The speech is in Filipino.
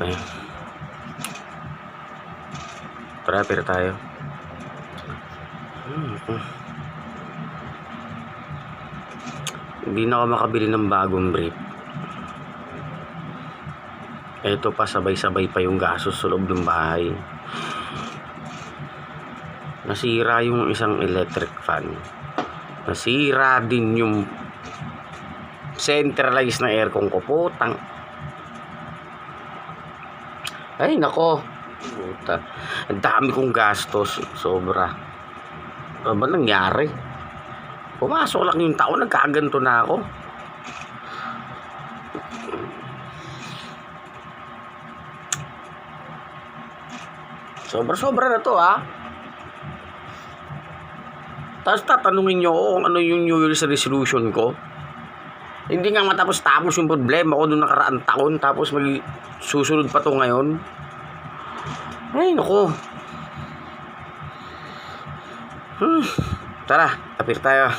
Ayan. Tara, pira tayo. Hindi na ako makabili ng bagong brief. Eto pa, sabay-sabay pa yung gastos sa loob ng bahay. Nasira yung isang electric fan. Nasira din yung centralized na aircon ko. Putang. Ay, nako. Puta. Ang dami kong gastos. Sobra. Ano ba nangyari? Pumasok lang yung taon, nagkaganto na ako. Sobra-sobra na to, ha? Tapos tatanungin nyo kung ano yung New Year's resolution ko. Hindi nga matapos-tapos yung problema ko noong nakaraang taon, tapos may susunod pa to ngayon. Ay, naku. Tara, tapir tayo.